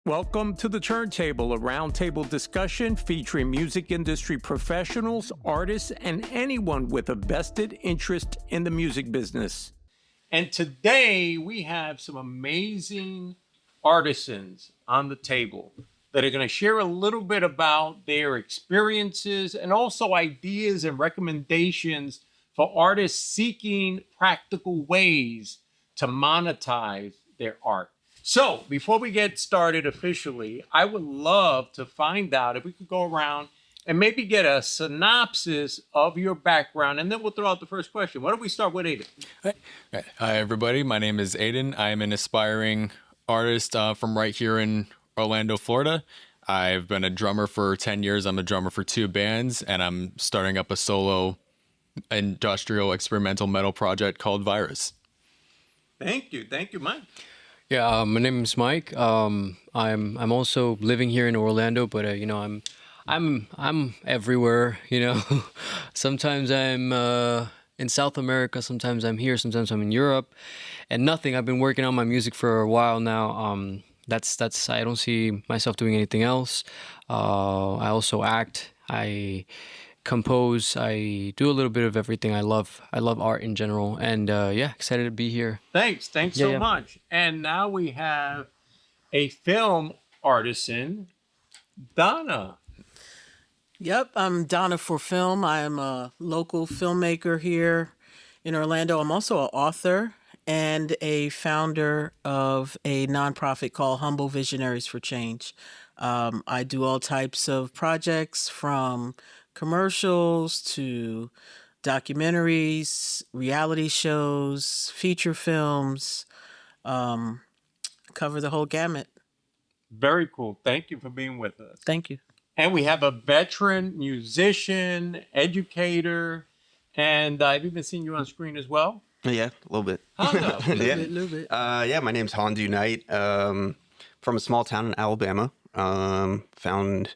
Welcome to the Turntable, a roundtable discussion featuring music industry professionals, artists, and anyone with a vested interest in the music business. And today we have some amazing artisans on the table that are going to share a little bit about their experiences and also ideas and recommendations for artists seeking practical ways to monetize their art. So before we get started officially, I would love to find out if we could go around and maybe get a synopsis of your background, and then we'll throw out the first question. Why don't we start with Ayden? Hi, everybody. My name is Ayden. I'm an aspiring artist from right here in Orlando, Florida. I've been a drummer for 10 years. I'm a drummer for 2 bands, and I'm starting up a solo industrial experimental metal project called Virus. Thank you, Mike. Yeah, my name is Mike. I'm also living here in Orlando, but I'm everywhere. Sometimes I'm in South America, sometimes I'm here, sometimes I'm in Europe, and nothing. I've been working on my music for a while now. That's I don't see myself doing anything else. I also act. I compose. I do a little bit of everything. I love art in general, and excited to be here. Thanks so much. And now we have a film artisan, Donna. Yep, I'm Donna for Film. I am a local filmmaker here in Orlando. I'm also an author and a founder of a nonprofit called Humble Visionaries for Change. I do all types of projects from commercials to documentaries, reality shows, feature films, cover the whole gamut. Very cool. Thank you for being with us. Thank you. And we have a veteran musician, educator, and I've even seen you on screen as well. Yeah, a little bit. Hondu. Yeah. A little bit. My name's Hondu Knight. From a small town in Alabama. Found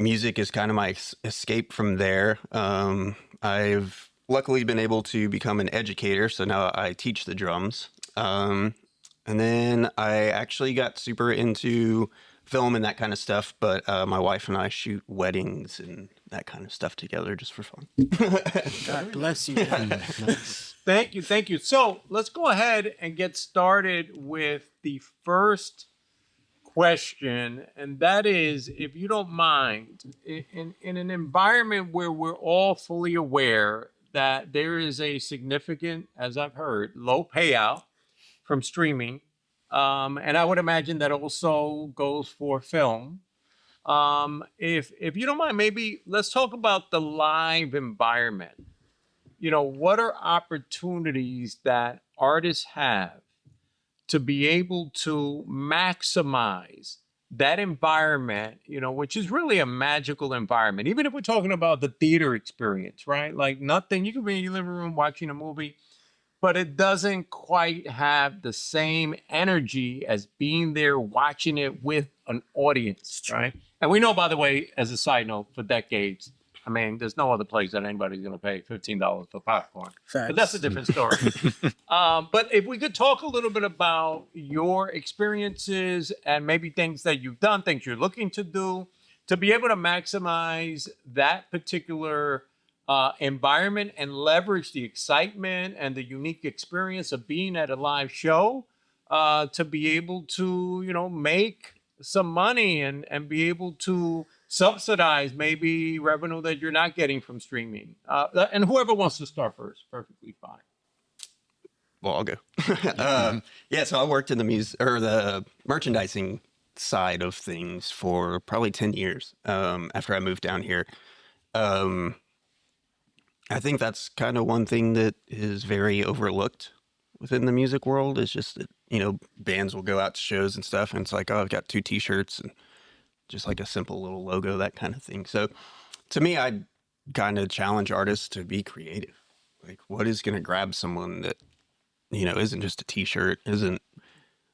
music is kind of my escape from there. I've luckily been able to become an educator, so now I teach the drums. And then I actually got super into film and that kind of stuff, but my wife and I shoot weddings and that kind of stuff together just for fun. God bless you. Nice. Thank you. So let's go ahead and get started with the first question, and that is, if you don't mind, in an environment where we're all fully aware that there is a significant, as I've heard, low payout from streaming, and I would imagine that also goes for film. If you don't mind, maybe let's talk about the live environment. What are opportunities that artists have to be able to maximize that environment, which is really a magical environment. Even if we're talking about the theater experience, right? Like nothing, you could be in your living room watching a movie, but it doesn't quite have the same energy as being there watching it with an audience, right? And we know, by the way, as a side note, for decades, there's no other place that anybody's going to pay $15 for popcorn. Facts. But that's a different story. But if we could talk a little bit about your experiences and maybe things that you've done, things you're looking to do, to be able to maximize that particular environment and leverage the excitement and the unique experience of being at a live show, to be able to, make some money and be able to subsidize maybe revenue that you're not getting from streaming. And whoever wants to start first, perfectly fine. Well, I'll go. So I worked in the merchandising side of things for probably 10 years after I moved down here. I think that's kind of one thing that is very overlooked within the music world, is just that, bands will go out to shows and stuff, and it's like, oh, I've got 2 t-shirts and just like a simple little logo, that kind of thing. So to me, I kind of challenge artists to be creative. Like, what is going to grab someone that, isn't just a t-shirt, isn't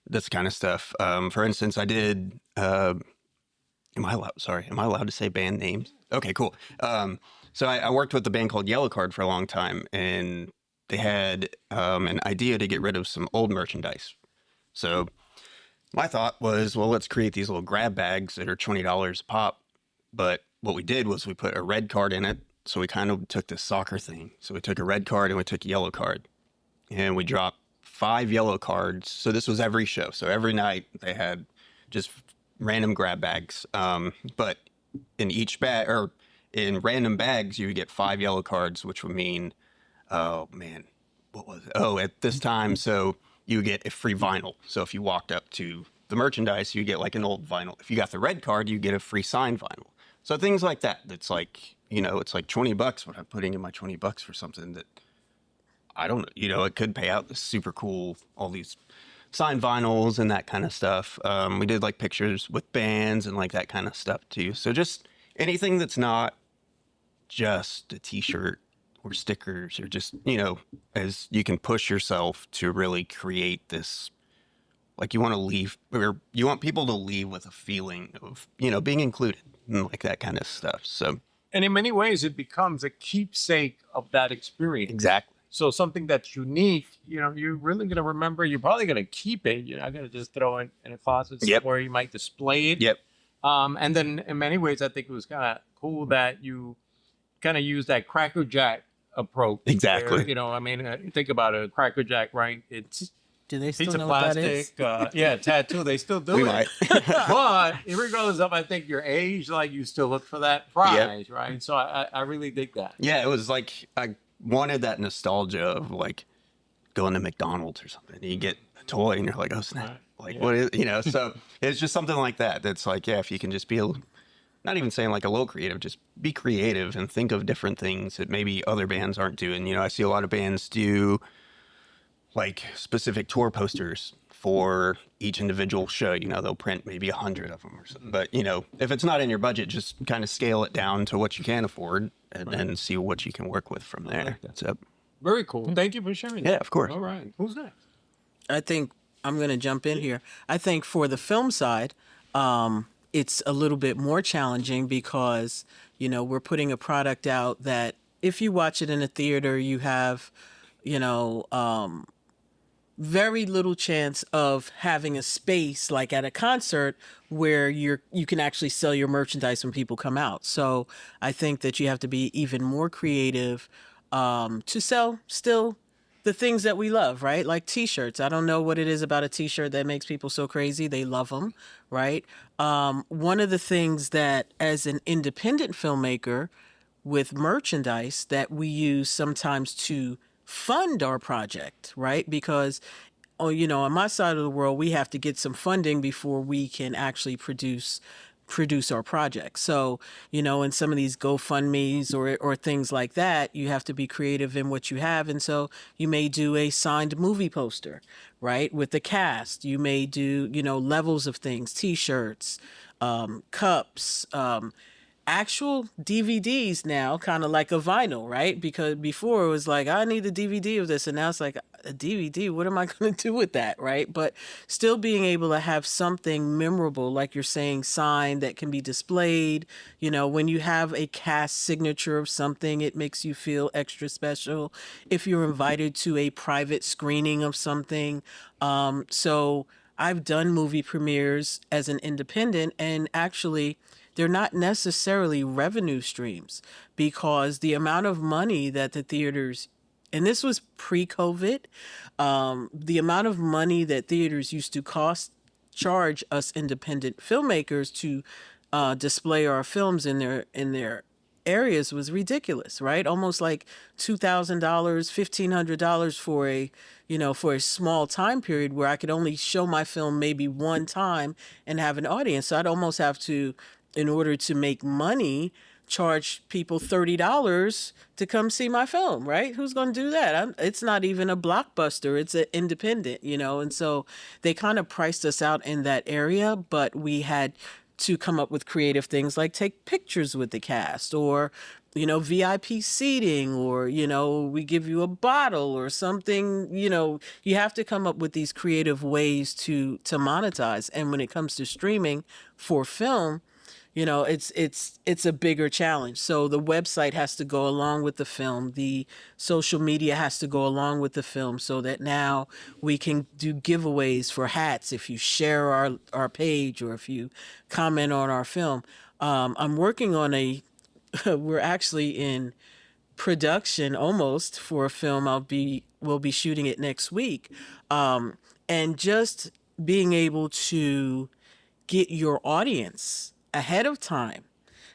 this kind of stuff. For instance, I did, am I allowed to say band names? Okay, cool. So I worked with a band called Yellow Card for a long time, and they had an idea to get rid of some old merchandise. So my thought was, well, let's create these little grab bags that are $20 a pop. But what we did was we put a red card in it. So we kind of took this soccer thing. So we took a red card and we took a yellow card. And we dropped 5 yellow cards. So this was every show. So every night they had just random grab bags. But in each bag, or in random bags, you would get 5 yellow cards, which would mean, oh man, what was it? Oh, at this time, so you get a free vinyl. So if you walked up to the merchandise, you get like an old vinyl. If you got the red card, you get a free signed vinyl. So things like that. It's like, it's like $20 what I'm putting in my $20 for something that I don't know, it could pay out. This super cool, all these signed vinyls and that kind of stuff. We did like pictures with bands and like that kind of stuff too. So just anything that's not just a t-shirt or stickers or just, as you can push yourself to really create this, like you want to leave, or you want people to leave with a feeling of, being included and like that kind of stuff. So, And in many ways, it becomes a keepsake of that experience. exactly. So something that's unique, you're really going to remember. You're probably going to keep it. You're not going to just throw it in a closet Yep. where you might display it. Yep. And then in many ways, I think it was kind of cool that you kind of use that Cracker Jack approach. Exactly. Where, think about it. Cracker Jack, right? It's Do they still piece of know what that is? plastic. Tattoo. They still do We it. might. But regardless of, I think, your age, like you still look for that prize, right? So I really dig that. Yeah, it was like I wanted that nostalgia of like going to McDonald's or something. You get a toy and you're like, oh snap! Right. Like Yeah. what is So it's just something like that. That's like, if you can just be not even saying like a little creative, just be creative and think of different things that maybe other bands aren't doing. I see a lot of bands do like specific tour posters for each individual show. They'll print maybe 100 of them or something. But if it's not in your budget, just kind of scale it down to what you can afford and then see what you can work with from there. like that. So Very cool. Thank you for sharing that. yeah, of course. All right. Who's next? I think I'm going to jump in here. I think for the film side, it's a little bit more challenging because, we're putting a product out that if you watch it in a theater, you have, very little chance of having a space like at a concert where you can actually sell your merchandise when people come out. So I think that you have to be even more creative to sell still the things that we love, right? Like t-shirts. I don't know what it is about a t-shirt that makes people so crazy. They love them, right? One of the things that as an independent filmmaker with merchandise that we use sometimes to fund our project, right? Because, on my side of the world, we have to get some funding before we can actually produce our project. So, in some of these GoFundMes or things like that, you have to be creative in what you have. And so you may do a signed movie poster, right? With the cast. You may do, levels of things, t-shirts, cups, actual DVDs now, kind of like a vinyl, right? Because before it was like, I need a DVD of this. And now it's like, a DVD, what am I going to do with that, right? But still being able to have something memorable, like you're saying, signed that can be displayed. When you have a cast signature of something, it makes you feel extra special. If you're invited to a private screening of something. So I've done movie premieres as an independent, and actually, they're not necessarily revenue streams because the amount of money that the theaters, and this was pre-COVID, the amount of money that theaters used to charge us independent filmmakers to display our films in their areas was ridiculous, right? Almost like $2,000, $1,500 for a small time period where I could only show my film maybe one time and have an audience. So I'd almost have to, in order to make money, charge people $30 to come see my film, right? Who's going to do that? It's not even a blockbuster. It's an independent, and so they kind of priced us out in that area, but we had to come up with creative things like take pictures with the cast or, VIP seating or, we give you a bottle or something, you have to come up with these creative ways to monetize. And when it comes to streaming for film, You know, it's a bigger challenge. So the website has to go along with the film. The social media has to go along with the film, so that now we can do giveaways for hats if you share our page or if you comment on our film. I'm working on we're actually in production almost for a film. We'll be shooting it next week. And just being able to get your audience ahead of time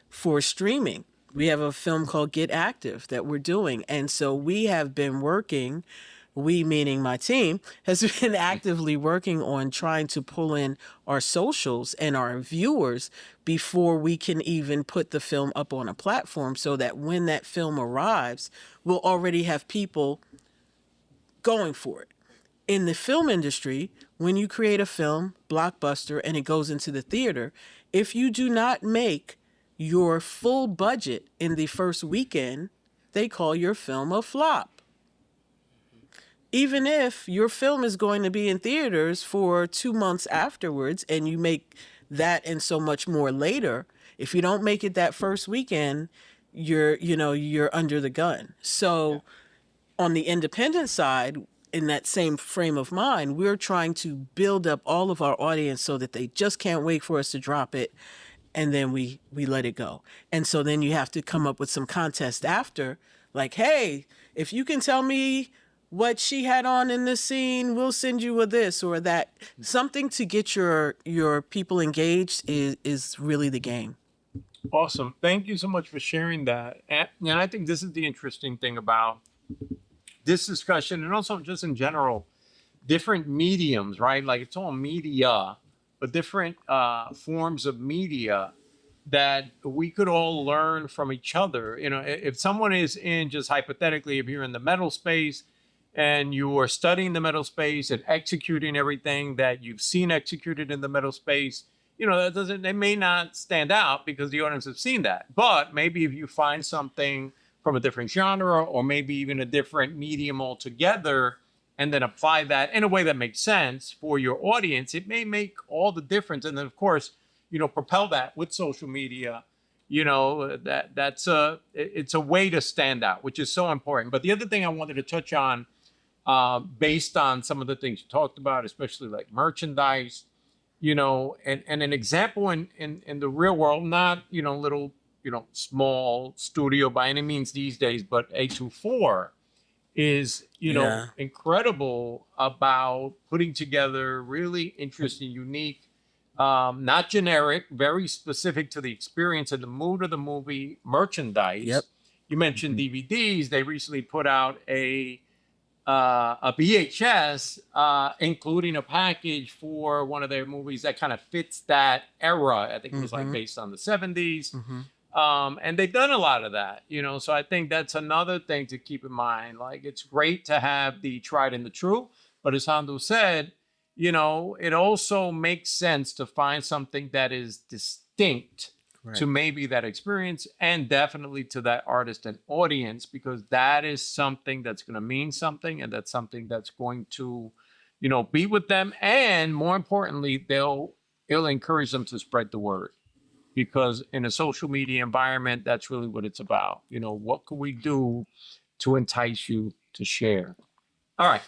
for streaming. We have a film called Get Active that we're doing. And so we have been working, we meaning my team, has been actively working on trying to pull in our socials and our viewers before we can even put the film up on a platform, so that when that film arrives, we'll already have people going for it. In the film industry, when you create a film, blockbuster, and it goes into the theater, if you do not make your full budget in the first weekend, they call your film a flop. Even if your film is going to be in theaters for 2 months afterwards and you make that and so much more later, if you don't make it that first weekend, you're under the gun. So on the independent side, in that same frame of mind, we're trying to build up all of our audience so that they just can't wait for us to drop it, and then we let it go. And so then you have to come up with some contest after, like, hey, if you can tell me what she had on in this scene, we'll send you a this or that. Something to get your people engaged is really the game. Awesome. Thank you so much for sharing that. And I think this is the interesting thing about this discussion, and also just in general, different mediums, right? Like, it's all media, but different forms of media that we could all learn from each other. You know, if someone is in, just hypothetically, if you're in the metal space and you are studying the metal space and executing everything that you've seen executed in the metal space, you know, they may not stand out because the audience have seen that. But maybe if you find something from a different genre, or maybe even a different medium altogether, and then apply that in a way that makes sense for your audience, it may make all the difference. And then, of course, you know, propel that with social media. You know, it's a way to stand out, which is so important. But the other thing I wanted to touch on, based on some of the things you talked about, especially like merchandise, you know, and an example in the real world, not, you know, little, you know, small studio by any means these days, but A24 is, you know, incredible about putting together really interesting, unique, not generic, very specific to the experience and the mood of the movie merchandise. Yep. You mentioned DVDs. They recently put out a VHS, including a package for one of their movies that kind of fits that era. I think it was like based on the 70s. And they've done a lot of that, you know, so I think that's another thing to keep in mind. Like, it's great to have the tried and the true, but as Hondu said, you know, it also makes sense to find something that is distinct to maybe that experience, and definitely to that artist and audience, because that is something that's going to mean something, and that's something that's going to, you know, be with them. And more importantly, it'll encourage them to spread the word. Because in a social media environment, that's really what it's about. You know, what can we do to entice you to share? All right.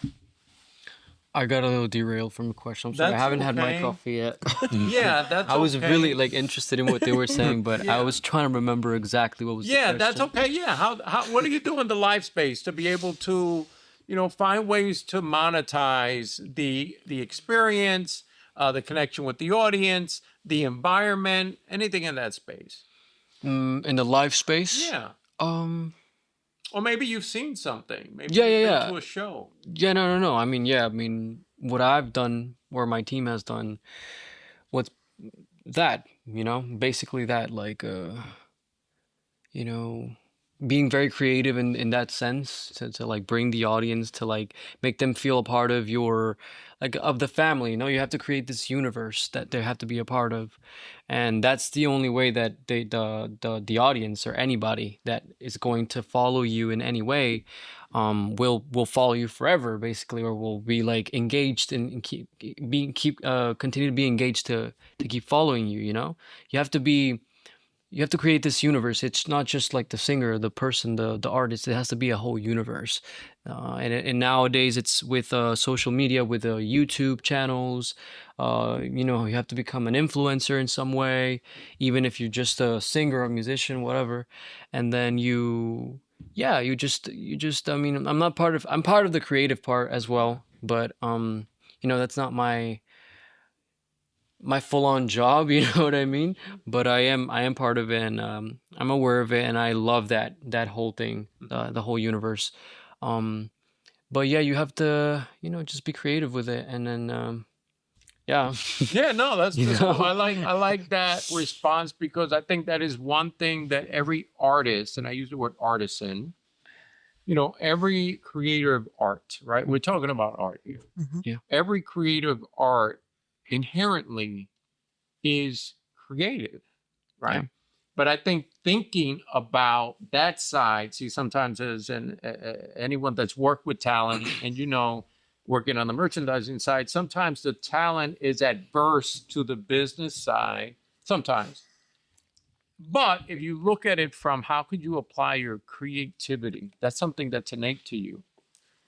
I got a little derailed from the question. I'm sorry, I haven't had my coffee yet. Yeah, that's I was really like interested in what they were saying, but Yeah. I was trying to remember exactly what was the question. That's okay. Yeah. How what do you do in the live space to be able to, you know, find ways to monetize the experience, the connection with the audience, the environment, anything in that space? In the live space? Yeah. Um, Or maybe you've seen something. Maybe Yeah, you've yeah, been yeah. to a show. yeah, no. I mean, what I've done, or my team has done, what's that, you know, basically that, like, you know, being very creative in that sense to like bring the audience, to like make them feel a part of your, like, of the family. You know, you have to create this universe that they have to be a part of, and that's the only way that the audience or anybody that is going to follow you in any way will follow you forever, basically, or will be like engaged and continue to be engaged to keep following you. You know, you have to be you have to create this universe. It's not just like the singer, the person, the artist. It has to be a whole universe. And nowadays it's with social media, with YouTube channels. You know, you have to become an influencer in some way, even if you're just a singer, a musician, whatever. And then yeah, you just. I mean, I'm part of the creative part as well, but you know, that's not my full-on job, you know what I mean? But I am part of it, and I'm aware of it, and I love that whole thing, the whole universe. But yeah, you have to, you know, just be creative with it, and then yeah. Yeah, no, that's You cool. know? I like that response because I think that is one thing that every artist, and I use the word artisan, you know, every creator of art, right? We're talking about art here. Yeah. Every creator of art inherently is creative, right? Yeah. But I think thinking about that side, see, sometimes as anyone that's worked with talent and, you know, working on the merchandising side, sometimes the talent is adverse to the business side, sometimes. But if you look at it from how could you apply your creativity, that's something that's innate to you,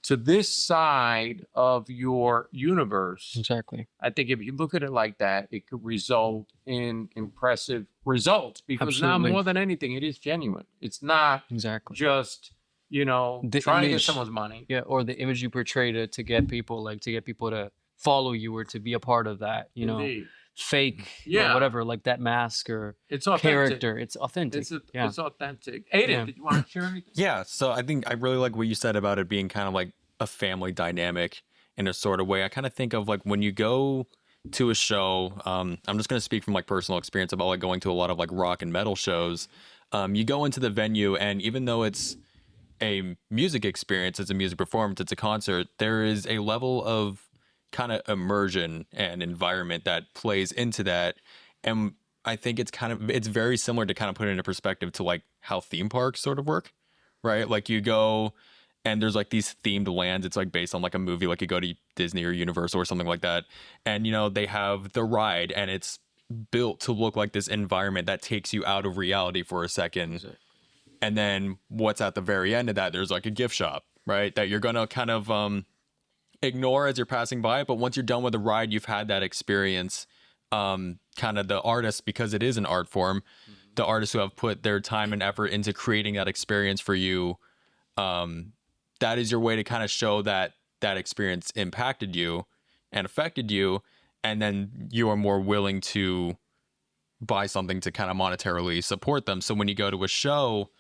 to this side of your universe. Exactly. I think if you look at it like that, it could result in impressive results because now Absolutely. more than anything, it is genuine. It's not Exactly. just, you know, The trying to get image- someone's money. Yeah, or the image you portray to get people to follow you or to be a part of that, you know, Indeed. fake Yeah. or whatever, like that mask or It's authentic. character. It's authentic. Yeah. It's authentic. Aiden, Yeah. did you want to share anything? Yeah, so I think I really like what you said about it being kind of like a family dynamic in a sort of way. I kind of think of like when you go to a show, I'm just going to speak from like personal experience about like going to a lot of like rock and metal shows. You go into the venue, and even though it's a music experience, it's a music performance, it's a concert, there is a level of kind of immersion and environment that plays into that. And I think it's very similar to kind of put it into perspective to like how theme parks sort of work, right? Like you go and there's like these themed lands. It's like based on like a movie, like you go to Disney or Universal or something like that. And, you know, they have the ride and it's built to look like this environment that takes you out of reality for a second. And then what's at the very end of that, there's like a gift shop, right? That you're going to kind of ignore as you're passing by. But once you're done with the ride, you've had that experience. Kind of the artists, because it is an art form, the artists who have put their time and effort into creating that experience for you, that is your way to kind of show that that experience impacted you and affected you. And then you are more willing to buy something to kind of monetarily support them. So when you go to a show,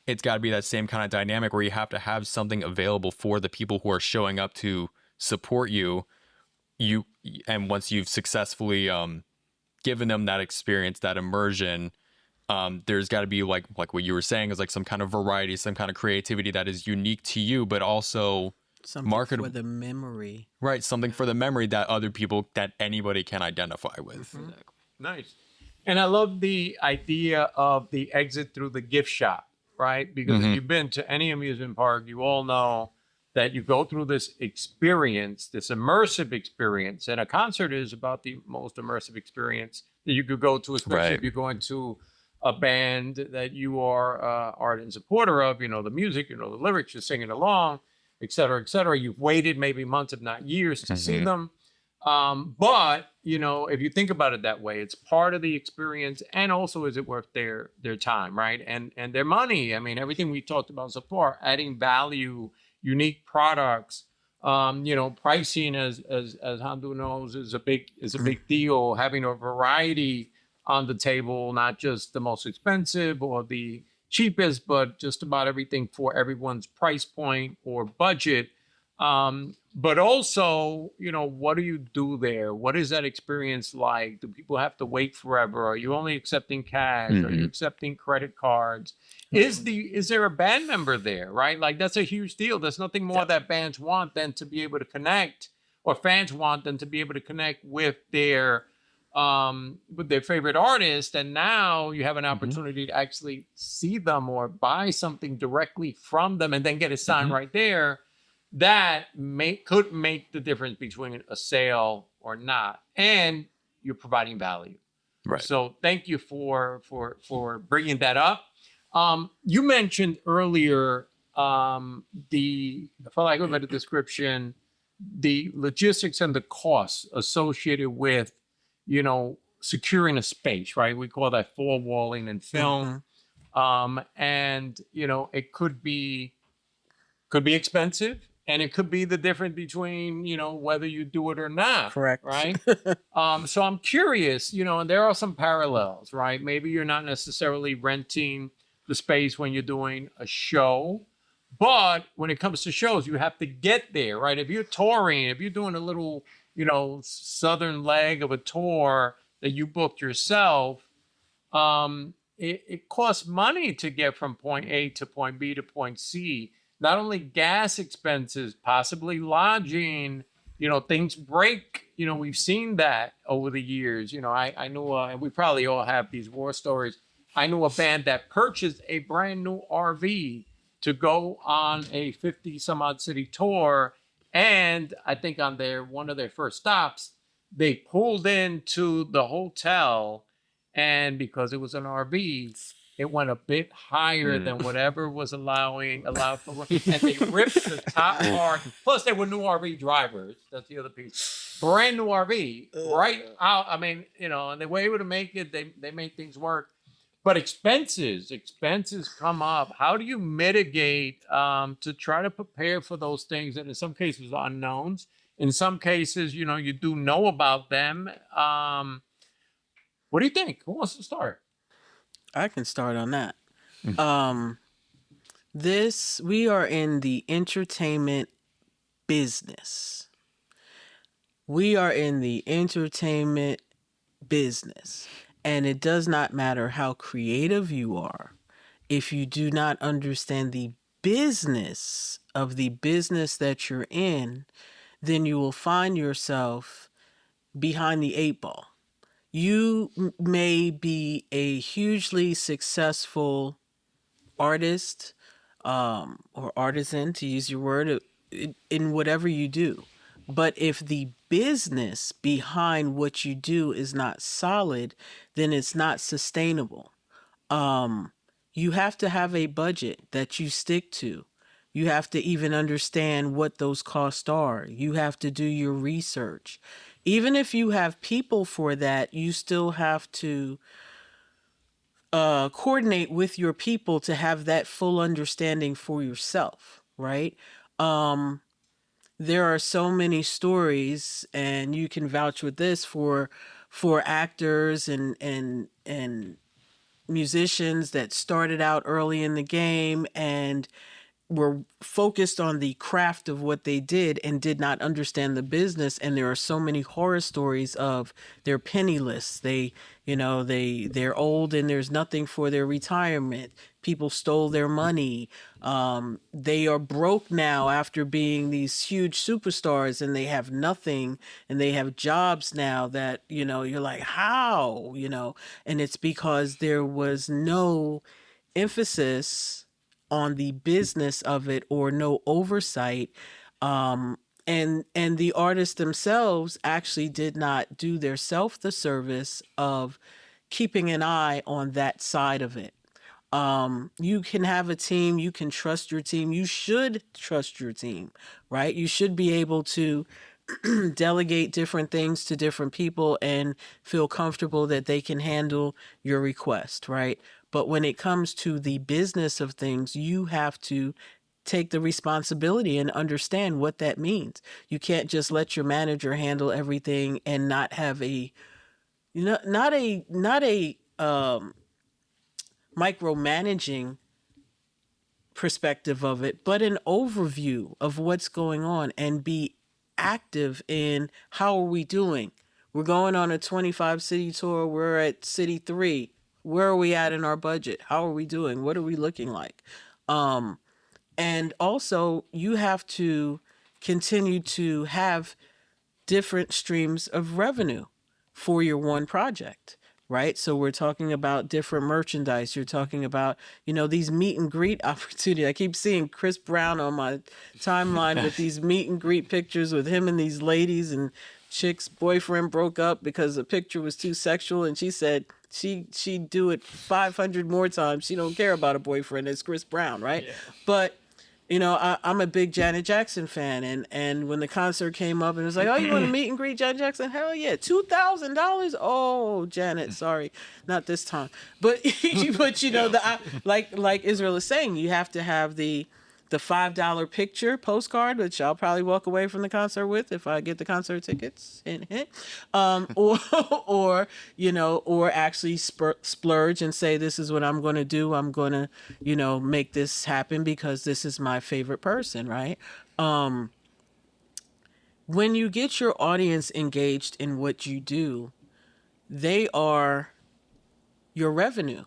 it's got to be that same kind of dynamic where you have to have something available for the people who are showing up to support you. And once you've successfully given them that experience, that immersion, there's got to be like what you were saying is like some kind of variety, some kind of creativity that is unique to you, but also Something marketable. for the memory. Right, something for the memory that other people, that anybody can identify with. Mm-hmm. Nice. And I love the idea of the exit through the gift shop, right? Because if you've been to any amusement park, you all know that you go through this experience, this immersive experience. And a concert is about the most immersive experience that you could go to, especially Right. if you're going to a band that you are ardent supporter of, you know, the music, you know, the lyrics, you're singing along, et cetera, et cetera. You've waited maybe months, if not years, to see them. But, you know, if you think about it that way, it's part of the experience. And also, is it worth their time, right? And their money. I mean, everything we talked about so far, adding value, unique products, you know, pricing, as Hondu knows, is a big deal. Having a variety on the table, not just the most expensive or the cheapest, but just about everything for everyone's price point or budget. But also, you know, what do you do there? What is that experience like? Do people have to wait forever? Are you only accepting cash? Are you accepting credit cards? Is there a band member there, right? Like that's a huge deal. There's nothing more that bands want than to be able to connect, or fans want than to be able to connect with their favorite artist. And now you have an opportunity to actually see them or buy something directly from them and then get it signed right there. That could make the difference between a sale or not. And you're providing value. Right. So thank you for bringing that up. You mentioned earlier for lack of a better description, the logistics and the costs associated with, securing a space, right? We call that four walling in film. And it could be expensive, and it could be the difference between whether you do it or not. Correct. Right. So I'm curious, and there are some parallels, right? Maybe you're not necessarily renting the space when you're doing a show, but when it comes to shows, you have to get there, right? If you're touring, if you're doing a little southern leg of a tour that you booked yourself, it costs money to get from point A to point B to point C. Not only gas expenses, possibly lodging, things break. We've seen that over the years. I knew, and we probably all have these war stories. I knew a band that purchased a brand new RV to go on a 50 some odd city tour. And I think on one of their first stops, they pulled into the hotel, and because it was an RV, it went a bit higher than whatever was allowed for. And they ripped the top part. Plus, they were new RV drivers. That's the other piece. Brand new RV, right out. I mean, and they were able to make it. They made things work. But expenses come up. How do you mitigate to try to prepare for those things? And in some cases, unknowns. In some cases, you do know about them. What do you think? Who wants to start? I can start on that. We are in the entertainment business. We are in the entertainment business. And it does not matter how creative you are. If you do not understand the business of the business that you're in, then you will find yourself behind the eight ball. You may be a hugely successful artist or artisan, to use your word, in whatever you do. But if the business behind what you do is not solid, then it's not sustainable. You have to have a budget that you stick to. You have to even understand what those costs are. You have to do your research. Even if you have people for that, you still have to coordinate with your people to have that full understanding for yourself, right? There are so many stories, and you can vouch with this for actors and musicians that started out early in the game and were focused on the craft of what they did and did not understand the business. And there are so many horror stories of they're penniless. They're old and there's nothing for their retirement. People stole their money. They are broke now after being these huge superstars, and they have nothing, and they have jobs now that, you're like, how, and it's because there was no emphasis on the business of it, or no oversight. And the artists themselves actually did not do their self the service of keeping an eye on that side of it. You can have a team, you can trust your team, you should trust your team, right? You should be able to delegate different things to different people and feel comfortable that they can handle your request, right? But when it comes to the business of things, you have to take the responsibility and understand what that means. You can't just let your manager handle everything and not have not a micromanaging perspective of it, but an overview of what's going on, and be active in how are we doing. We're going on a 25 city tour. We're at city 3. Where are we at in our budget? How are we doing? What are we looking like? And also, you have to continue to have different streams of revenue for your one project, right? So we're talking about different merchandise. You're talking about, these meet and greet opportunities. I keep seeing Chris Brown on my timeline with these meet and greet pictures with him and these ladies, and chick's boyfriend broke up because the picture was too sexual, and she said she'd do it 500 more times. She don't care about a boyfriend. It's Chris Brown, right? Yeah. But I'm a big Janet Jackson fan, and when the concert came up and it was like, oh, you want to meet and greet Janet Jackson? Hell yeah, $2,000. Oh, Janet, sorry, not this time. But like Israel is saying, you have to have the $5 picture postcard, which I'll probably walk away from the concert with if I get the concert tickets. Hint, hint. Or actually splurge and say, this is what I'm going to do. I'm going to, make this happen because this is my favorite person, right? When you get your audience engaged in what you do, they are your revenue,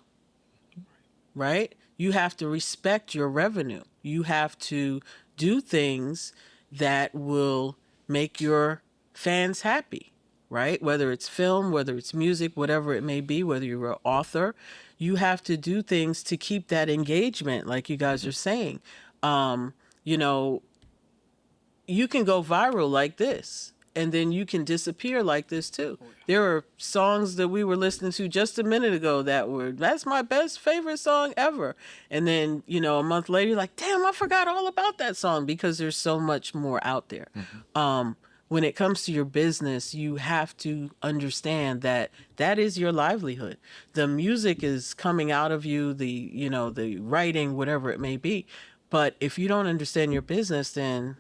right? You have to respect your revenue. You have to do things that will make your fans happy, right? Whether it's film, whether it's music, whatever it may be, whether you're an author, you have to do things to keep that engagement, like you guys are saying. You can go viral like this, and then you can disappear like this too. There are songs that we were listening to just a minute ago that's my best favorite song ever. And then, a month later, you're like, damn, I forgot all about that song, because there's so much more out there. Mm-hmm. When it comes to your business, you have to understand that is your livelihood. The music is coming out of you, the writing, whatever it may be. But if you don't understand your business, then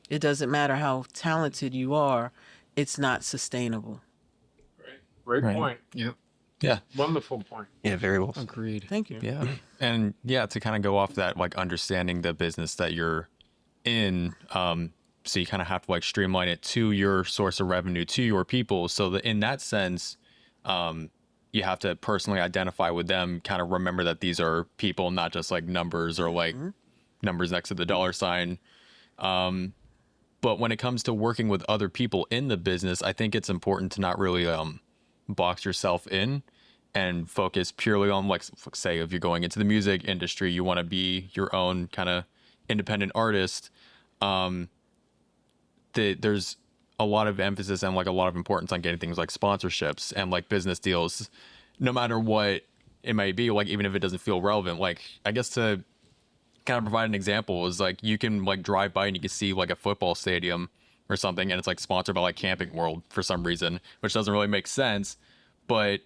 it doesn't matter how talented you are, it's not sustainable. Great point. Yep. Yeah. Wonderful point. Yeah, very well. Agreed. Thank you. Yeah. And yeah, to kind of go off that, like understanding the business that you're in, so you kind of have to like streamline it to your source of revenue, to your people. So that in that sense, you have to personally identify with them, kind of remember that these are people, not just like numbers or like numbers next to the dollar sign. But when it comes to working with other people in the business, I think it's important to not really box yourself in and focus purely on, like, say, if you're going into the music industry, you want to be your own kind of independent artist. There's a lot of emphasis and like a lot of importance on getting things like sponsorships and like business deals, no matter what it may be. Like, even if it doesn't feel relevant, like, I guess to kind of provide an example is like you can like drive by and you can see like a football stadium or something and it's like sponsored by like Camping World for some reason, which doesn't really make sense, but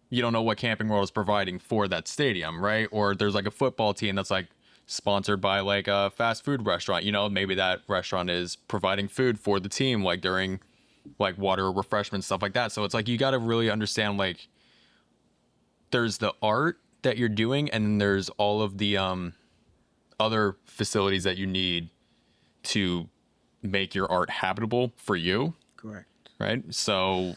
you don't know what Camping World is providing for that stadium, right? Or there's like a football team that's like sponsored by like a fast food restaurant, maybe that restaurant is providing food for the team like during like water, refreshment, stuff like that. So it's like you got to really understand, like, there's the art that you're doing and then there's all of the other facilities that you need to make your art habitable for you. Correct. Right. So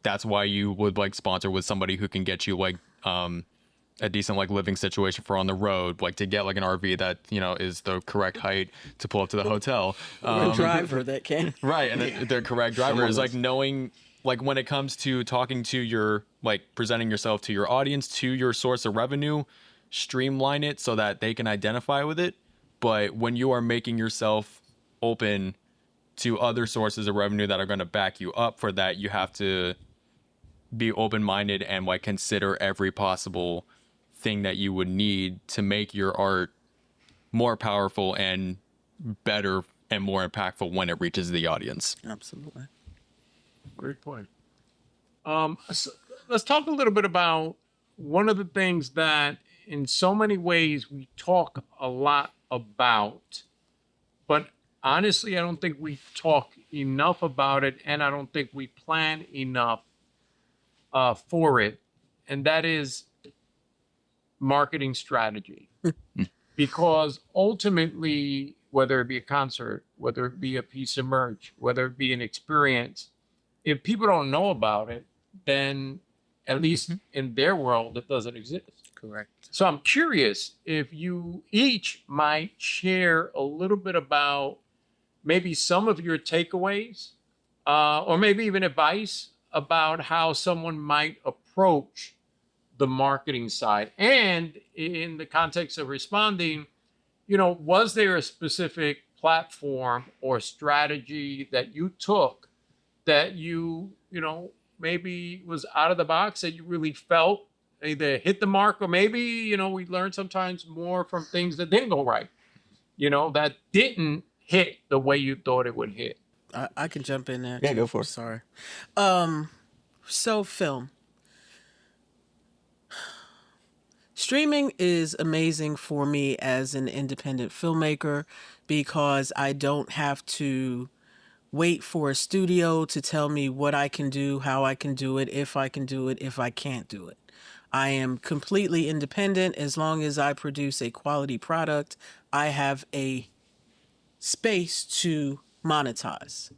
that's why you would like sponsor with somebody who can get you like a decent like living situation for on the road, like to get like an RV that is the correct height to pull up to the hotel. Or a driver that can. Right, and the correct driver is like knowing, like, when it comes to talking to your, like, presenting yourself to your audience, to your source of revenue, streamline it so that they can identify with it. But when you are making yourself open to other sources of revenue that are going to back you up for that, you have to be open-minded and like consider every possible thing that you would need to make your art more powerful and better and more impactful when it reaches the audience. Absolutely. Great point. So let's talk a little bit about one of the things that in so many ways we talk a lot about, but honestly, I don't think we talk enough about it, and I don't think we plan enough for it, and that is marketing strategy. Because ultimately, whether it be a concert, whether it be a piece of merch, whether it be an experience, if people don't know about it, then at least in their world, it doesn't exist. Correct. So I'm curious if you each might share a little bit about maybe some of your takeaways, or maybe even advice about how someone might approach the marketing side. And in the context of responding, was there a specific platform or strategy that you took that you know, maybe was out of the box that you really felt either hit the mark, or maybe, you know, we learn sometimes more from things that didn't go right, you know, that didn't hit the way you thought it would hit? I can jump in there. Yeah, too. go for it. Sorry. So film. Streaming is amazing for me as an independent filmmaker because I don't have to wait for a studio to tell me what I can do, how I can do it, if I can do it, if I can't do it. I am completely independent. As long as I produce a quality product, I have a space to monetize.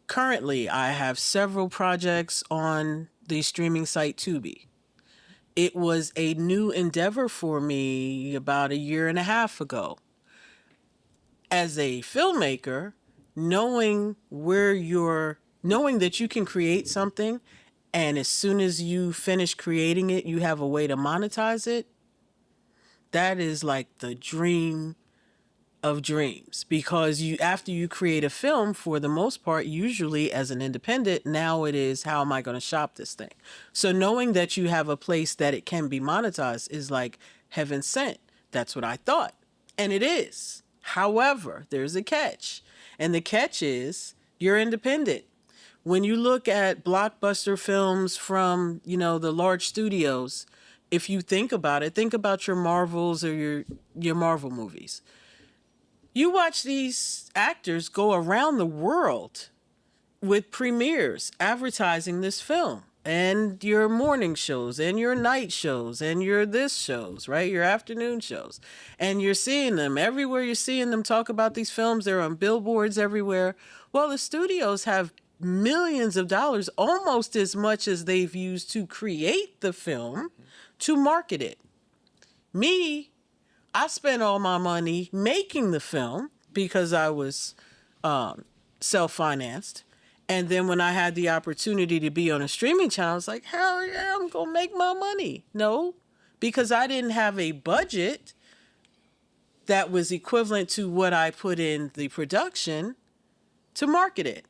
Currently, I have several projects on the streaming site Tubi. It was a new endeavor for me about a year and a half ago. As a filmmaker, knowing that you can create something, and as soon as you finish creating it, you have a way to monetize it, that is like the dream of dreams, because after you create a film, for the most part, usually as an independent, now it is, how am I going to shop this thing? So knowing that you have a place that it can be monetized is like heaven sent. That's what I thought. And it is. However, there's a catch. And the catch is you're independent. When you look at blockbuster films from, the large studios, if you think about it, think about your Marvels or your Marvel movies. You watch these actors go around the world with premieres advertising this film, and your morning shows and your night shows and your this shows, right? Your afternoon shows. And you're seeing them everywhere. You're seeing them talk about these films. They're on billboards everywhere. Well, the studios have millions of dollars, almost as much as they've used to create the film, to market it. I spent all my money making the film because I was self-financed. And then when I had the opportunity to be on a streaming channel, I was like, hell yeah, I'm going to make my money. No, because I didn't have a budget that was equivalent to what I put in the production to market it.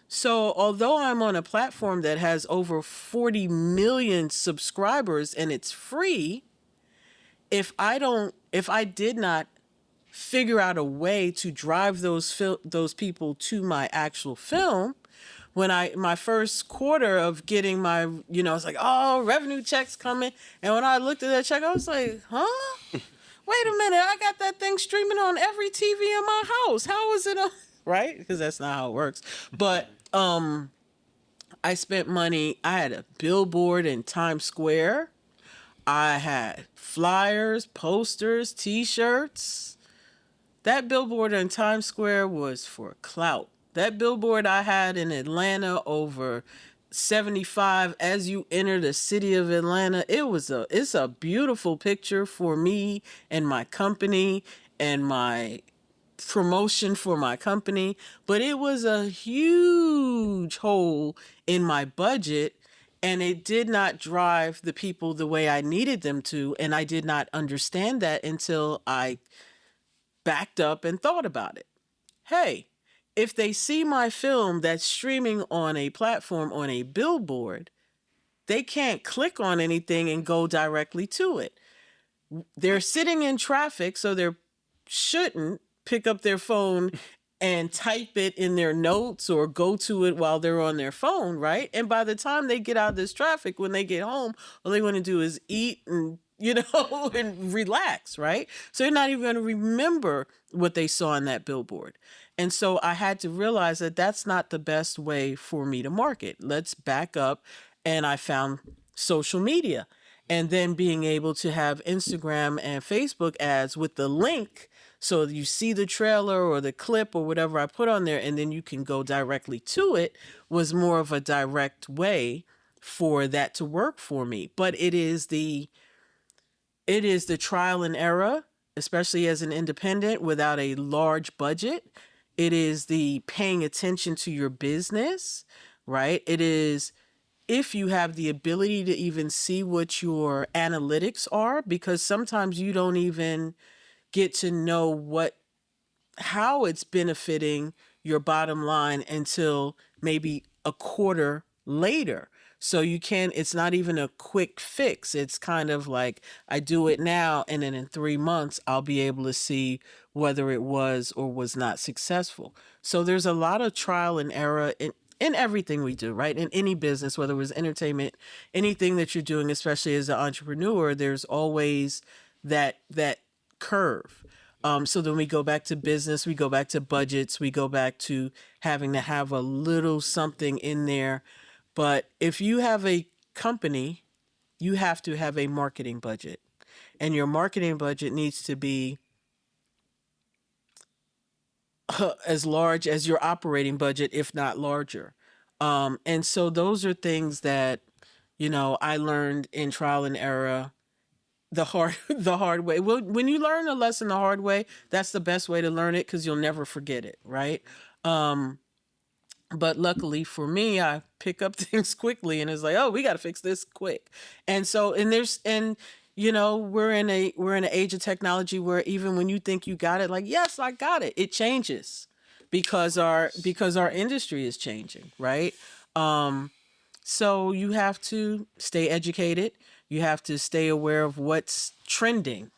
So although I'm on a platform that has over 40 million subscribers and it's free, if I did not figure out a way to drive those people to my actual film, when my first quarter of getting my, it's like, oh, revenue checks coming. And when I looked at that check, I was like, huh? Wait a minute, I got that thing streaming on every TV in my house. How is it on? Right? Because that's not how it works. But I spent money. I had a billboard in Times Square. I had flyers, posters, T-shirts. That billboard in Times Square was for clout. That billboard I had in Atlanta over 75 as you enter the city of Atlanta, it's a beautiful picture for me and my company and my promotion for my company, but it was a huge hole in my budget. And it did not drive the people the way I needed them to. And I did not understand that until I backed up and thought about it. Hey, if they see my film that's streaming on a platform on a billboard, they can't click on anything and go directly to it. They're sitting in traffic, so they shouldn't pick up their phone and type it in their notes or go to it while they're on their phone, right? And by the time they get out of this traffic, when they get home, all they want to do is eat and, and relax, right? So they're not even going to remember what they saw in that billboard. And so I had to realize that that's not the best way for me to market. Let's back up. And I found social media, and then being able to have Instagram and Facebook ads with the link. So you see the trailer or the clip or whatever I put on there, and then you can go directly to it, was more of a direct way for that to work for me. But it is the trial and error, especially as an independent without a large budget. It is the paying attention to your business, right? It is if you have the ability to even see what your analytics are, because sometimes you don't even get to know how it's benefiting your bottom line until maybe a quarter later. So you can, it's not even a quick fix. It's kind of like I do it now, and then in 3 months, I'll be able to see whether it was or was not successful. So there's a lot of trial and error in everything we do, right? In any business, whether it was entertainment, anything that you're doing, especially as an entrepreneur, there's always that curve. So then we go back to business, we go back to budgets, we go back to having to have a little something in there. But if you have a company, you have to have a marketing budget. And your marketing budget needs to be as large as your operating budget, if not larger. And so those are things that, I learned in trial and error the hard way. Well, when you learn a lesson the hard way, that's the best way to learn it because you'll never forget it, right? But luckily for me, I pick up things quickly, and it's like, oh, we got to fix this quick. And so, we're in an age of technology where even when you think you got it, like, yes, I got it, it changes because our industry is changing, right? So you have to stay educated. You have to stay aware of what's trending,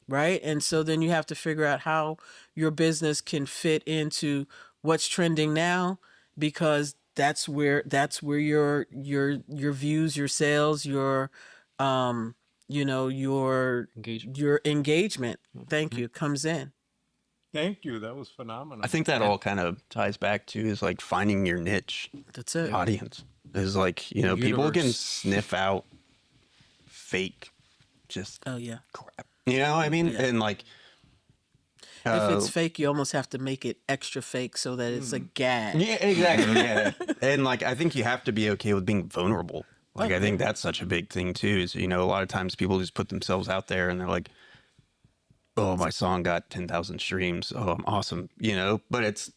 right? And so then you have to figure out how your business can fit into what's trending now, because that's where your views, your sales, your your engagement, thank you, comes in. Thank you. That was phenomenal. I think that all kind of ties back to is like finding your niche That's it. audience. Is like, people can sniff out fake just Oh yeah. crap. You know what I mean? Yeah. And like, If it's fake, you almost have to make it extra fake so that it's a gag. yeah, exactly. Yeah. And like, I think you have to be okay with being vulnerable. Like, I think that's such a big thing too, is, a lot of times people just put themselves out there and they're like, oh, my song got 10,000 streams. Oh, I'm awesome. But it's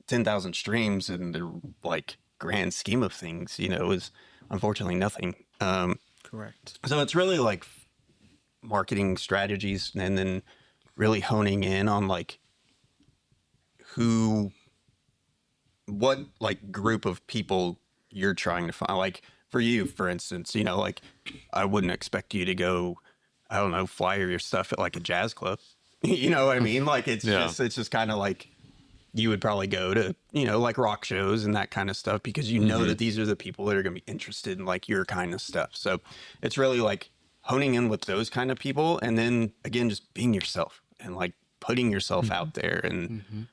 10,000 streams in the like grand scheme of things, is unfortunately nothing. Correct. So it's really like marketing strategies, and then really honing in on like what like group of people you're trying to find. Like for you, for instance, like I wouldn't expect you to go, I don't know, flyer your stuff at like a jazz club. You know what I mean? Like it's just kind of like you would probably go to, like rock shows and that kind of stuff, because that these are the people that are going to be interested in like your kind of stuff. So it's really like honing in with those kind of people, and then again, just being yourself and like putting yourself out there. And,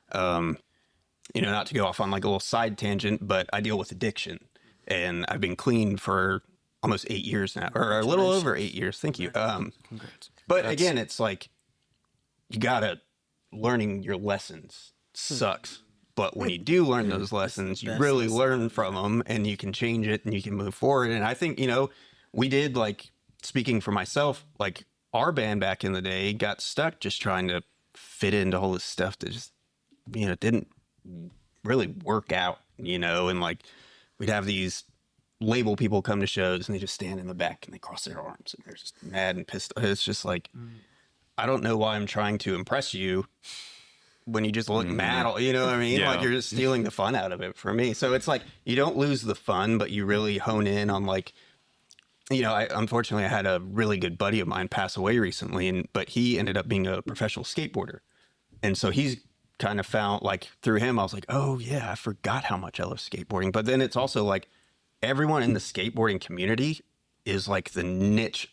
not to go off on like a little side tangent, but I deal with addiction, and I've been clean for almost 8 years now, or a little over 8 years. Thank you. Congrats. But again, it's like, you gotta, learning your lessons sucks. But when you do learn those lessons, you really learn from them, and you can change it and you can move forward. And I think, we did, like, speaking for myself, like our band back in the day got stuck just trying to fit into all this stuff that just, didn't really work out, and like we'd have these label people come to shows and they just stand in the back and they cross their arms and they're just mad and pissed. It's just like, I don't know why I'm trying to impress you when you just look mad, you know what I mean? Yeah. Like you're just stealing the fun out of it for me. So it's like, you don't lose the fun, but you really hone in on like, unfortunately I had a really good buddy of mine pass away recently, but he ended up being a professional skateboarder. And so he's kind of found, like through him, I was like, oh yeah, I forgot how much I love skateboarding. But then it's also like everyone in the skateboarding community is like the niche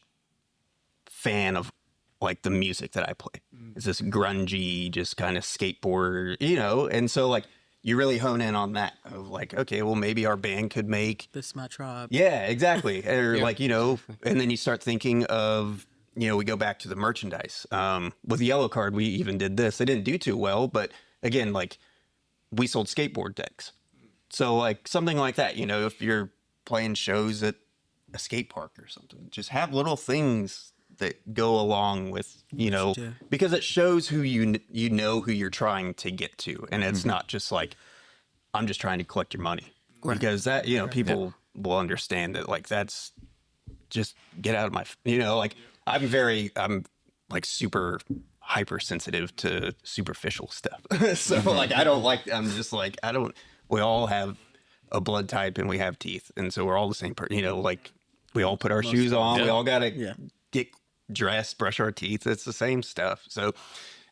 fan of like the music that I play. It's this grungy, just kind of skateboard, and so like you really hone in on that of like, okay, well maybe our band could make This is my tribe. Yeah, exactly. Or like, and then you start thinking of, we go back to the merchandise. With Yellow Card, we even did this. They didn't do too well, but again, like we sold skateboard decks. So like something like that, if you're playing shows at a skate park or something, just have little things that go along with, because it shows who who you're trying to get to. And it's not just like, I'm just trying to collect your money. Right. Because that, people will understand that like, that's just get out of my, like I'm like super hypersensitive to superficial stuff. So like, I'm just like, we all have a blood type and we have teeth. And so we're all the same person, like we all put our shoes on, we all got to get dressed, brush our teeth. It's the same stuff. So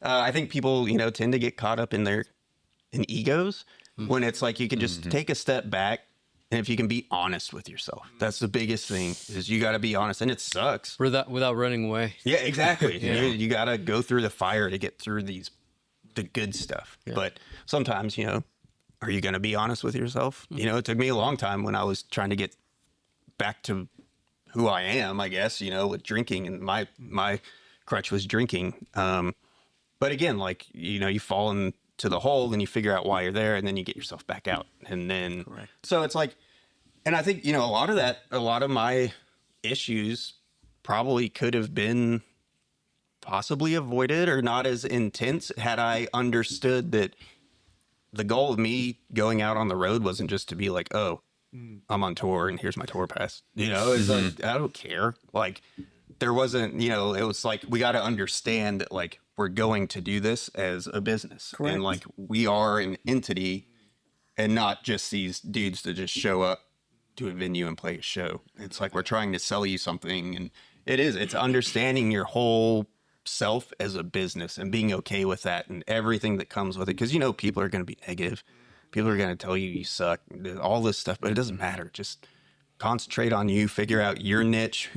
I think people, tend to get caught up in egos when it's like, you can just take a step back. And if you can be honest with yourself, that's the biggest thing, is you got to be honest. And it sucks. Without running away. Yeah, exactly. You got to go through the fire to get through the good stuff. Yeah. But sometimes, are you going to be honest with yourself? It took me a long time when I was trying to get back to who I am, I guess, with drinking, and my crutch was drinking. But again, like, you fall into the hole and you figure out why you're there, and then you get yourself back out. And then, so it's like, and I think, a lot of my issues probably could have been possibly avoided or not as intense had I understood that the goal of me going out on the road wasn't just to be like, oh, I'm on tour and here's my tour pass. It's like, I don't care. Like, there wasn't, it was like, we got to understand that, like, we're going to do this as a business. Correct. And like, we are an entity and not just these dudes that just show up to a venue and play a show. It's like, we're trying to sell you something, and it's understanding your whole self as a business and being okay with that and everything that comes with it. Cause people are going to be negative. People are going to tell you suck, all this stuff, but it doesn't matter. Just concentrate on you, figure out your niche,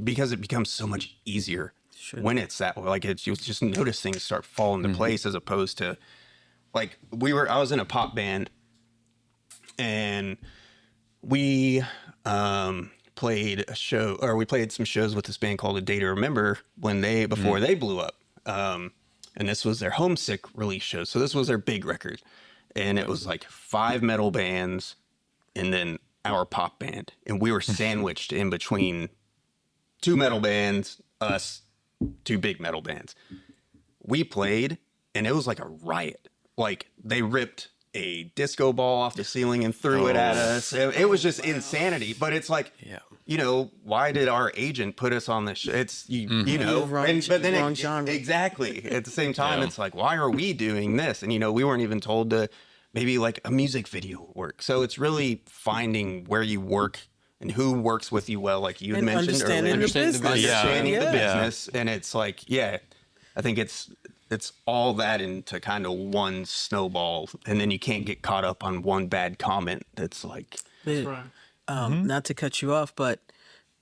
because it becomes so much easier when it's that way. Like, you just notice things start falling into place, as opposed to like, I was in a pop band, and we played some shows with this band called A Day to Remember before they blew up. And this was their Homesick release show. So this was their big record. And it was like 5 metal bands and then our pop band. And we were sandwiched in between 2 metal bands, us, 2 big metal bands. We played, and it was like a riot. Like, they ripped a disco ball off the ceiling and threw it at us. It was just insanity. But it's like, why did our agent put us on this show? It's, wrong genre. Exactly. At the same time, it's like, why are we doing this? And, we weren't even told to maybe like a music video work. So it's really finding where you work and who works with you well, like you had mentioned earlier. Understanding the business. And it's like, I think it's all that into kind of one snowball, and then you can't get caught up on one bad comment that's like... Not to cut you off, but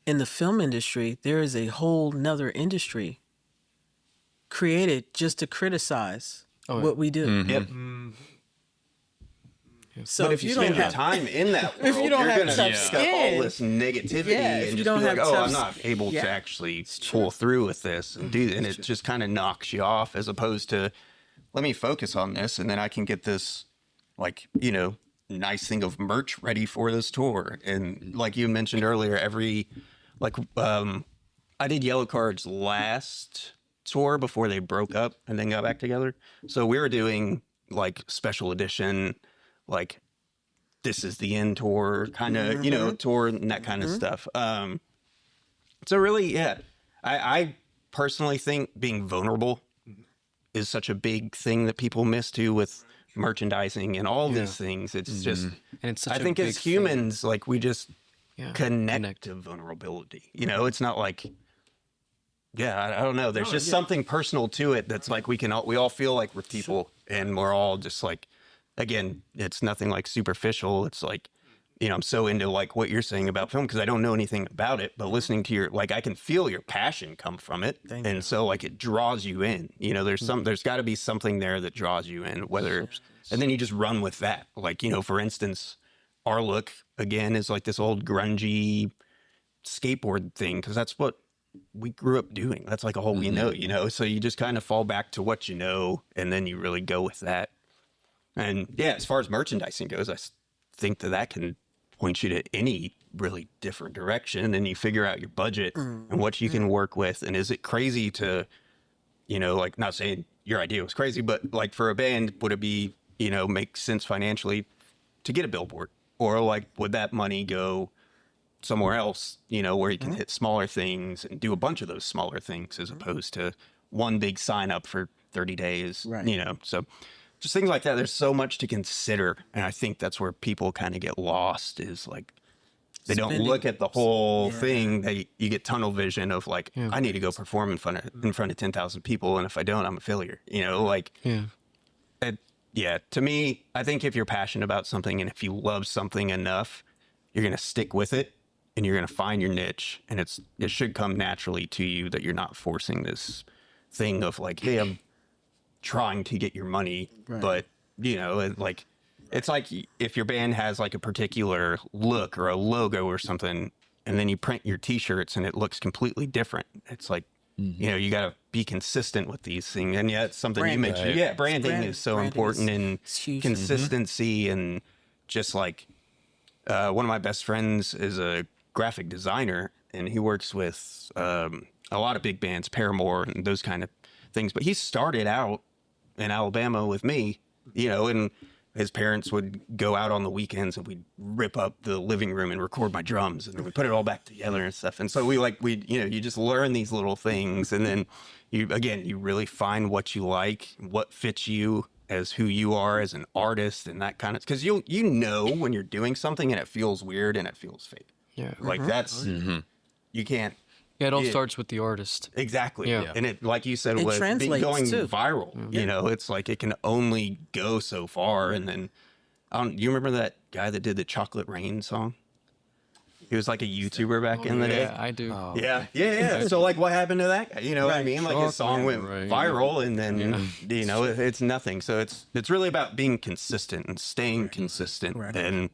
in the film industry, there is a whole nother industry created just to criticize what we do. Mm-hmm. Yep. So but if you spend your time in that world, you're going to pick up all this negativity and just be like, I'm not able to actually pull through with this and do that. And it just kind of knocks you off, as opposed to, let me focus on this, and then I can get this, like, nice thing of merch ready for this tour. And like you mentioned earlier, I did Yellow Card's last tour before they broke up and then got back together. So we were doing like special edition, like this is the end tour kind of, tour and that kind of stuff. So really, I personally think being vulnerable is such a big thing that people miss too with merchandising and all these things. It's just, and it's such I think as humans, like we just connect to vulnerability. It's not like, I don't know. There's just something personal to it that's like we all feel like we're people, and we're all just like, again, it's nothing like superficial. It's like, I'm so into like what you're saying about film because I don't know anything about it, but listening to your, like, I can feel your passion come from it. And so like it draws you in, there's got to be something there that draws you in, and then you just run with that. Like, for instance, our look again is like this old grungy skateboard thing, because that's what we grew up doing. That's like all we know, so you just kind of fall back to what you know, and then you really go with that. And as far as merchandising goes, I think that can point you to any really different direction, and you figure out your budget and what you can work with. And is it crazy to, like, not saying your idea was crazy, but like for a band, would it be, make sense financially to get a billboard, or like, would that money go somewhere else, where you can hit smaller things and do a bunch of those smaller things, as opposed to one big sign up for 30 days, Right. you know, so just things like that. There's so much to consider. And I think that's where people kind of get lost is like, they don't Spending- look at the whole thing. You get tunnel vision of like, I need to go perform in front of 10,000 people. And if I don't, I'm a failure, you know, like, to me, I think if you're passionate about something and if you love something enough, you're going to stick with it and you're going to find your niche, and it should come naturally to you that you're not forcing this thing of like, hey, I'm trying to get your money, but you know, it's like if your band has like a particular look or a logo or something, and then you print your t-shirts and it looks completely different. It's like, you know, you got to be consistent with these things. And yeah, it's something you Branding. mentioned. Yeah, branding is so Branding important, and is huge. consistency. And just like one of my best friends is a graphic designer, and he works with a lot of big bands, Paramore and those kind of things. But he started out in Alabama with me, you know, and his parents would go out on the weekends and we'd rip up the living room and record my drums, and then we put it all back together and stuff. And so you know, you just learn these little things, and then you really find what you like, what fits you as who you are as an artist, and that kind of, because you know when you're doing something and it feels weird and it feels fake. Yeah. Like that's, you can't. Yeah, it all Yeah. starts with the artist. Exactly. Yeah. And it, like you said, It was translates, going too. viral. You know, it's like it can only go so far. And then, you remember that guy that did the Chocolate Rain song? He was like a YouTuber back in the day. Yeah, I do. Yeah. So like, what happened to that guy? You know what I mean? Like his song went Right. viral, and then you know it's nothing. So it's really about being consistent and staying consistent. And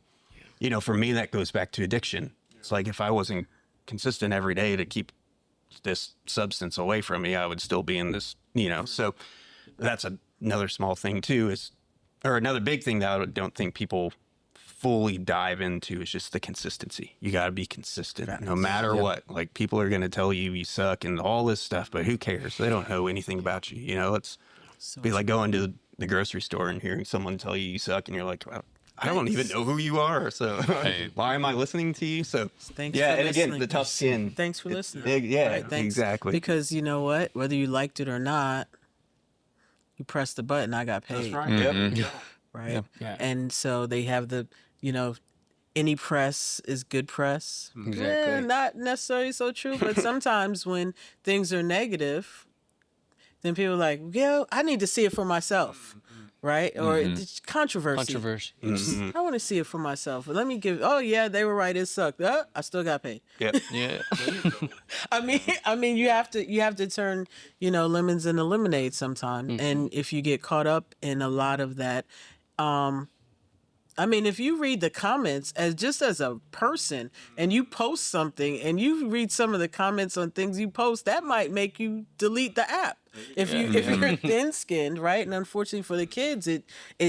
you know, for me, that goes back to addiction. It's like if I wasn't consistent every day to keep this substance away from me, I would still be in this. You know, so that's another small thing too. Or another big thing that I don't think people fully dive into is just the consistency. You got to be consistent no matter what. Like people are going to tell you you suck and all this stuff, but who cares? They don't know anything about you. You know, it's be like going to the grocery store and hearing someone tell you suck, and you're like, well, I don't even know who you are. So why am I listening to you? So Thanks yeah, for and again, listening. the tough skin. Thanks for listening. Thanks. Exactly. Because you know what? Whether you liked it or not, you pressed the button, I got paid. Yep. Right? Yeah. And so they have the, you know, any press is good press. Exactly. Yeah, not necessarily so true, but sometimes when things are negative, then people are like, yo, I need to see it for myself. Right? Or it's controversy. I want to see it for myself. Let me oh yeah, they were right, it sucked. I still got paid. Yep. Yeah. I mean, you have to turn, you know, lemons into lemonade sometime. And if you get caught up in a lot of that, I mean, if you read the comments as a person and you post something and you read some of the comments on things you post, that might make you delete the app. If you're thin-skinned, right? And unfortunately for the kids, it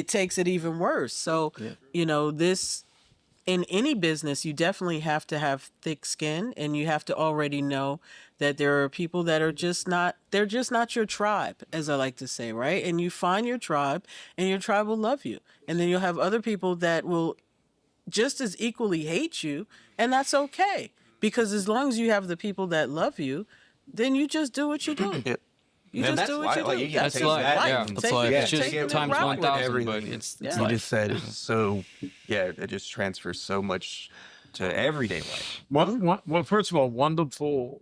takes it even worse. So, you know, this in any business, you definitely have to have thick skin, and you have to already know that there are people that are they're just not your tribe, as I like to say, right? And you find your tribe, and your tribe will love you. And then you'll have other people that will just as equally hate you, and that's okay. Because as long as you have the people that love you, then you just do what you do. Yep. You And just that's do why, what you like, do. you gotta That's take life. that Yeah, and that's take life. it- It's just take it times rock with 1,000, but everything. it's Yeah. You life. just said it's so, it just transfers so much to everyday life. Well, first of all, wonderful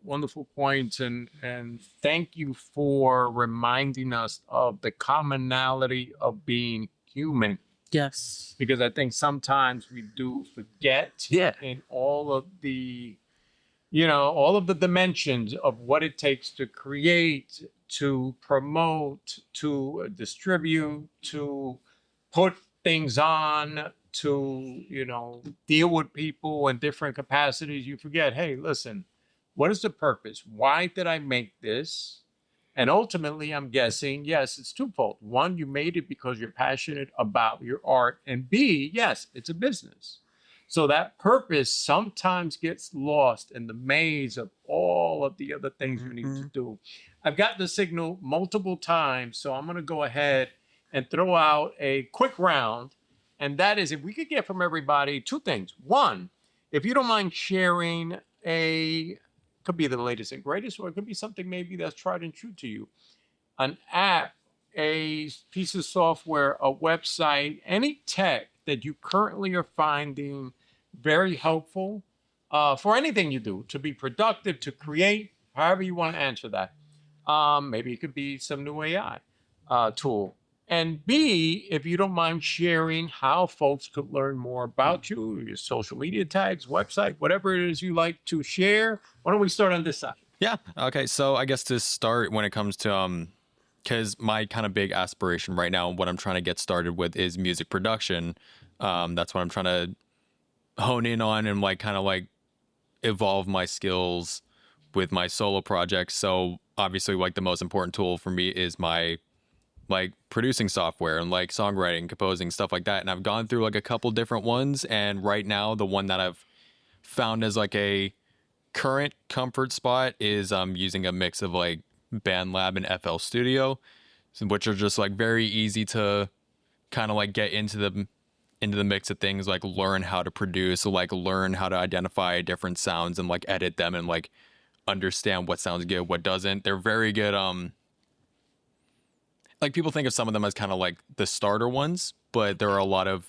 points, and thank you for reminding us of the commonality of being human, Yes. because I think sometimes we do forget Yeah. in all of the, you know, all of the dimensions of what it takes to create, to promote, to distribute, to put things on, to, you know, deal with people in different capacities. You forget, hey, listen, what is the purpose? Why did I make this? And ultimately, I'm guessing, yes, it's twofold. One, you made it because you're passionate about your art. And B, yes, it's a business. So that purpose sometimes gets lost in the maze of all of the other things you need to do. I've gotten the signal multiple times, so I'm going to go ahead and throw out a quick round. And that is, if we could get from everybody two things. One, if you don't mind sharing a could be the latest and greatest, or it could be something maybe that's tried and true to you. An app, a piece of software, a website, any tech that you currently are finding very helpful for anything you do, to be productive, to create, however you want to answer that. Maybe it could be some new AI tool. And B, if you don't mind sharing how folks could learn more about you, your social media tags, website, whatever it is you like to share. Why don't we start on this side? Yeah. Okay. So I guess to start, when it comes to because my kind of big aspiration right now, what I'm trying to get started with is music production. That's what I'm trying to hone in on and like kind of like evolve my skills with my solo projects. So obviously, like the most important tool for me is my like producing software and like songwriting, composing, stuff like that. And I've gone through like a couple different ones, and right now the one that I've found as like a current comfort spot is using a mix of like BandLab and FL Studio, which are just like very easy to kind of like get into the mix of things, like learn how to produce, like learn how to identify different sounds and like edit them and like understand what sounds good, what doesn't. They're very good. Like people think of some of them as kind of like the starter ones, but there are a lot of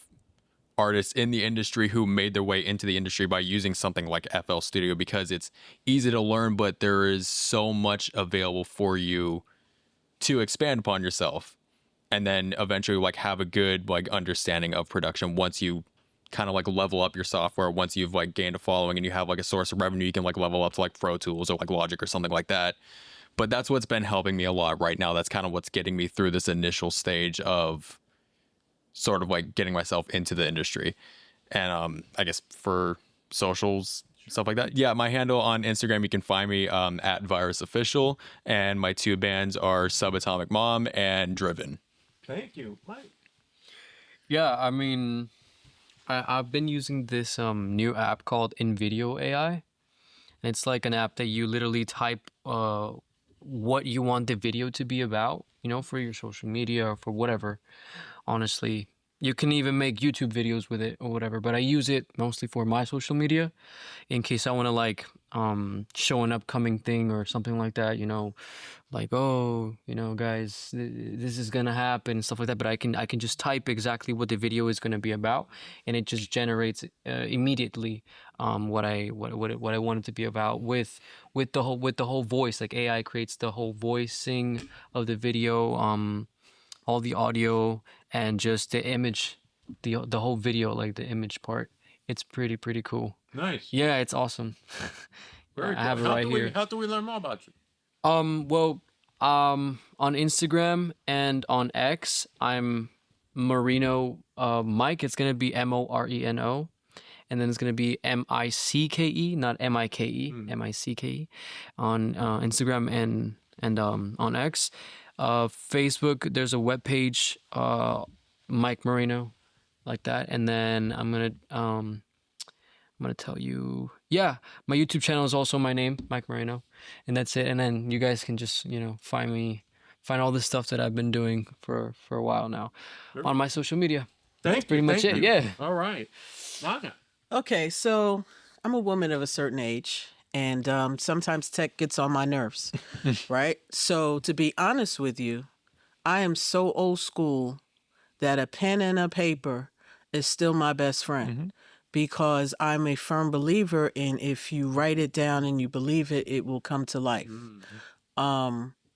artists in the industry who made their way into the industry by using something like FL Studio because it's easy to learn, but there is so much available for you to expand upon yourself and then eventually like have a good like understanding of production once you kind of like level up your software. Once you've like gained a following and you have like a source of revenue, you can like level up to like Pro Tools or like Logic or something like that. But that's what's been helping me a lot right now. That's kind of what's getting me through this initial stage of sort of like getting myself into the industry. And I guess for socials, stuff like that. Yeah, my handle on Instagram, you can find me at Virus Official, and my two bands are Subatomic Mom and Driven. Thank you, Mike. Yeah, I mean, I've been using this new app called InVideo AI. And it's like an app that you literally type what you want the video to be about, you know, for your social media or for whatever. Honestly, you can even make YouTube videos with it or whatever, but I use it mostly for my social media in case I want to like show an upcoming thing or something like that, you know, like, oh, you know, guys, this is gonna happen and stuff like that. But I can just type exactly what the video is gonna be about, and it just generates immediately what I want it to be about with the whole voice. Like AI creates the whole voicing of the video, all the audio and just the image, the whole video, like the image part. It's pretty cool. Nice. Yeah, it's awesome. Very I have cool. it right here. How do we learn more about you? On Instagram and on X, I'm Moreno Mike. It's gonna be Moreno, and then it's gonna be Micke, not Mike, Micke, on Instagram and on X. Facebook, there's a webpage, Mike Moreno, like that, and then I'm gonna tell you, yeah, my YouTube channel is also my name, Mike Moreno, and that's it. And then you guys can just, you know, find all this stuff that I've been doing for a while now on my social media. That's pretty much it. Yeah. All right. Donna. Okay, so I'm a woman of a certain age, and sometimes tech gets on my nerves, right? So to be honest with you, I am so old school that a pen and a paper is still my best friend. Because I'm a firm believer in if you write it down and you believe it, it will come to life.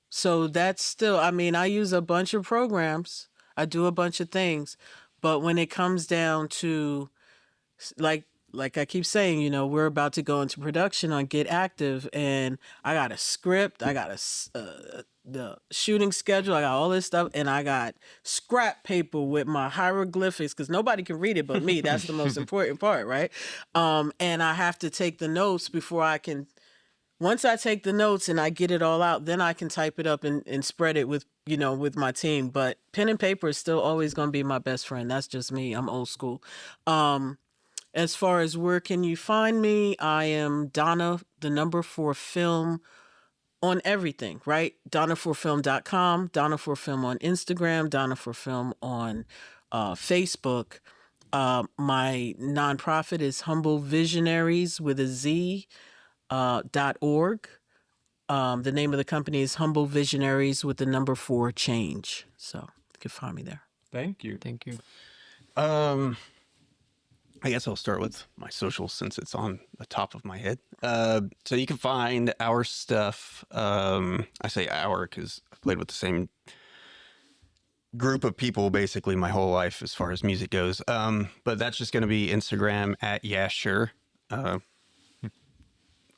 So that's still, I mean, I use a bunch of programs. I do a bunch of things. But when it comes down to, like I keep saying, you know, we're about to go into production on Get Active, and I got a script, I got the shooting schedule, I got all this stuff, and I got scrap paper with my hieroglyphics because nobody can read it but me. That's the most important part, right? And I have to take the notes before I can. Once I take the notes and I get it all out, then I can type it up and spread it with, you know, with my team. But pen and paper is still always going to be my best friend. That's just me. I'm old school. As far as where can you find me, I am Donna, the number 4 film on everything, right? Donna4film.com, Donna4film on Instagram, Donna4film on Facebook. My nonprofit is Humble Visionaries with a Z. .org. The name of the company is Humble Visionaries with the number 4 change. So you can find me there. Thank you. Thank you. I guess I'll start with my social since it's on the top of my head. So you can find our stuff. I say our because I've played with the same group of people basically my whole life as far as music goes. But that's just going to be Instagram at Yeah Sure.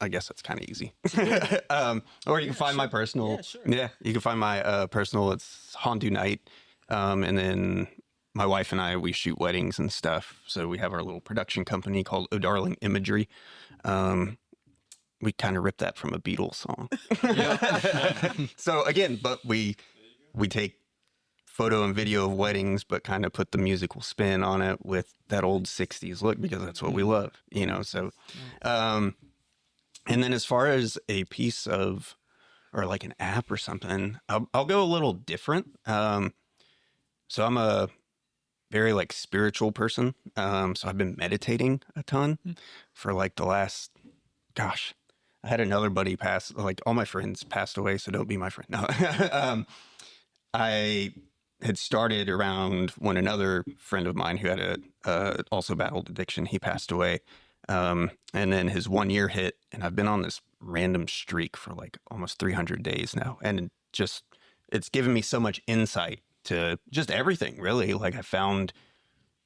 I guess that's kind of easy. Or you can find my personal. Yeah, sure. Yeah, you can find my personal. It's Hondu Knight. And then my wife and I, we shoot weddings and stuff. So we have our little production company called Oh Darling Imagery. We kind of ripped that from a Beatles song. So again, but we take photo and video of weddings, but kind of put the musical spin on it with that old 60s look because that's what we love, you know? So, and then as far as a piece of, or like an app or something, I'll go a little different. So I'm a very like spiritual person. So I've been meditating a ton for like the last, gosh, I had another buddy pass, like all my friends passed away. So don't be my friend. No, I had started around when another friend of mine who had also battled addiction, he passed away. And then his 1 year hit, and I've been on this random streak for like almost 300 days now. And it's given me so much insight to just everything, really. Like I found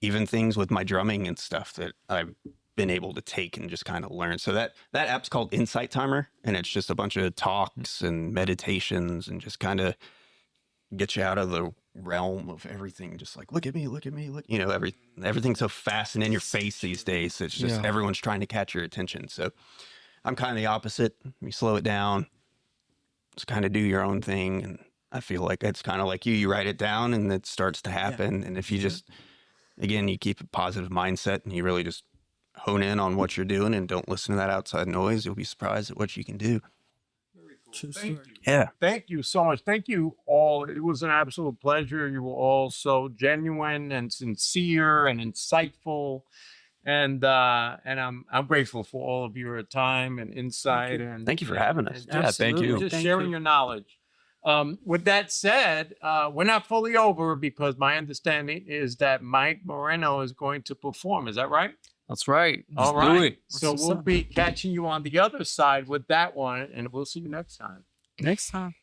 even things with my drumming and stuff that I've been able to take and just kind of learn. So that app's called Insight Timer, and it's just a bunch of talks and meditations and just kind of get you out of the realm of everything. Just like, look at me, look, you know, everything's so fast and in your face these days. It's just everyone's trying to catch your attention. So I'm kind of the opposite. You slow it down, just kind of do your own thing. And I feel like it's kind of like you write it down and it starts to happen. Yeah. And if you just, again, you keep a positive mindset and you really just hone in on what you're doing and don't listen to that outside noise, you'll be surprised at what you can do. Thank you. Yeah. Thank you so much. Thank you all. It was an absolute pleasure. You were all so genuine and sincere and insightful. And I'm grateful for all of your time and insight. Thank you for having us. Yeah, thank you. Just sharing your knowledge. With that said, we're not fully over because my understanding is that Micke Moreno is going to perform. Is that right? That's right. All Let's right. do it. So we'll be catching you on the other side with that one, and we'll see you next time. Next time.